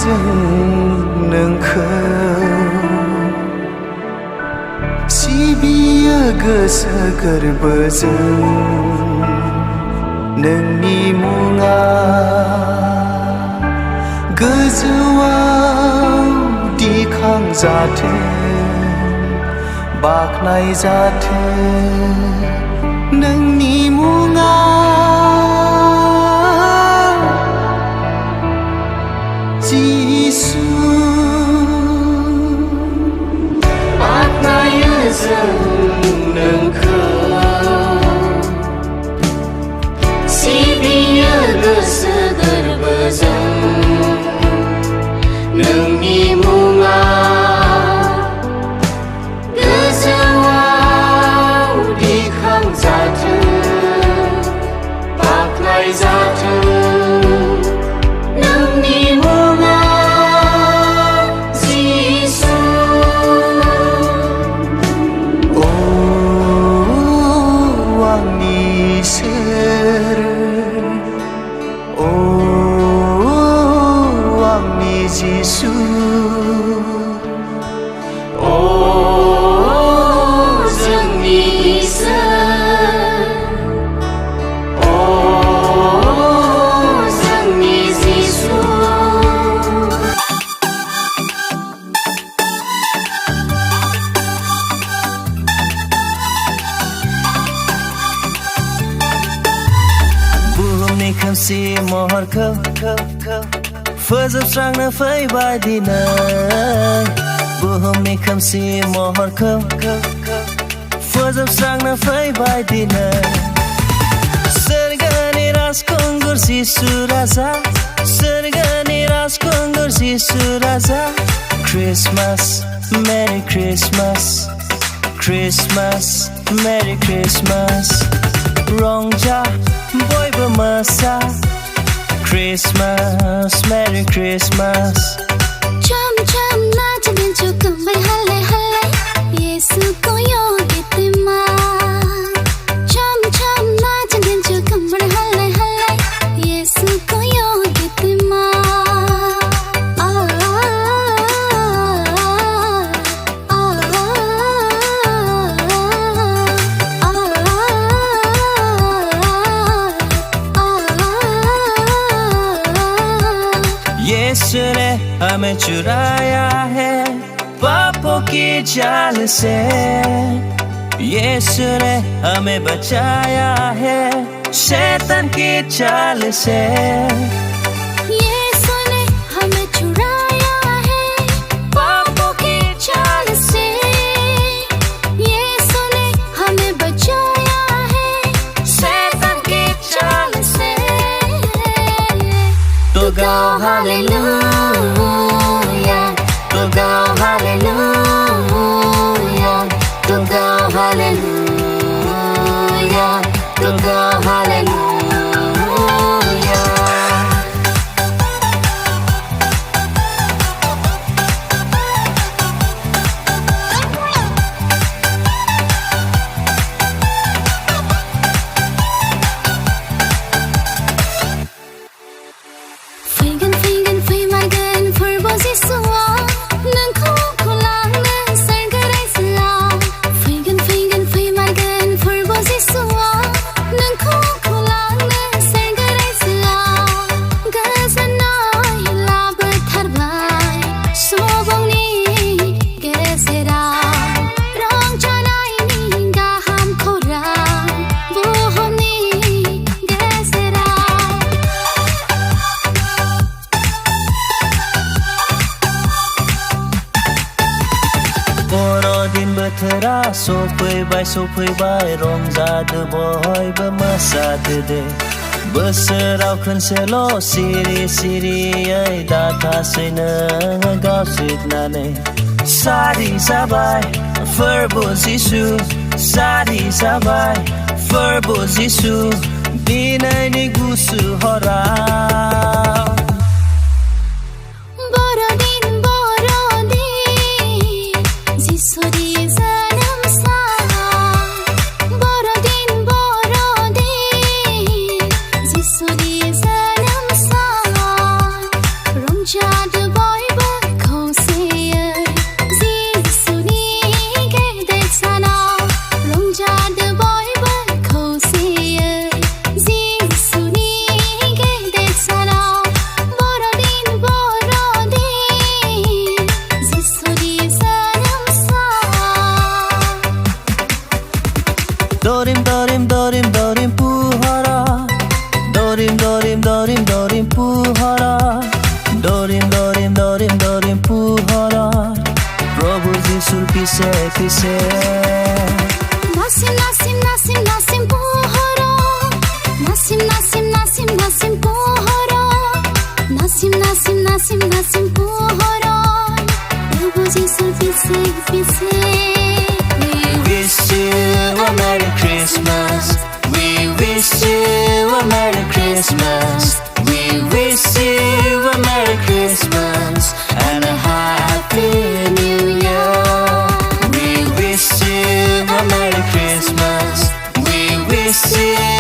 जों नोंखौ सिबियो गोसो गोरबोजों नोंनि मुङा गोजौआव दिखांजाथों बाख्नाय जाथों नोंनि मुङा जिसु बाख्नायो जों नोंखौ सिबियो गोसो गोरबोजों नोंनि मुङा गोजौआव दिखांजाथों बाख्नाय जाथों नोंनि मुङा जिसु ओ आंनि इसोर ओ आंनि जिसु ओ जोंनि इसोर ओ जोंनि जिसु बुहुमनि खोमसि महरखौ फोजोबस्रांनो फैबाय दिनै बुहुमनि खोमसि महरखौ फोजोबस्रांनो फैबाय दिनै सोरगोनि राजखुंगुर जिसु राजा सोरगोनि राजखुंगुर जिसु राजा क्रिसमास मेरि क्रिसमास क्रिसमास मेरि क्रिसमास रंजा बयबो मोसा Christmas, Merry Christmas. Chum chum 나지는 조금만 할래 예수 고요했지만 Chum chum 나지는 조금만 할래 예수 고요했지만 यीशु ने हमें चुराया है पापों की जाल से यीशु ने हमें बचाया है शैतान की चाल से यीशु ने हमें चुराया है पापों की चाल से यीशु ने हमें बचाया है शैतान की चाल से तो गाओ हालेलुया तो गाओ हालेलुया तो गाओ हालेलुया तो गाओ हालेलुया Borodin बोथोरा सफैबाय रंजादो बयबो मोसादो दे बोसोराव खनसेल' सिरि सिरियै दाथासै नोङो गावस्रिनानै सारि जाबाय फोरबो जिसु सारि जाबाय फोरबो जिसु दिनैनि गुसु हराव Borodin pise pise. Nasim nasim nasim nasim pohoro. Nasim nasim nasim nasim pohoro. Nasim nasim nasim nasim pohoro. Eu vou dizer pise pise. We wish you a Merry Christmas. We wish you a Merry Christmas. We wish you a Merry Christmas and a Happy New Year. We wish you a Merry Christmas. We wish you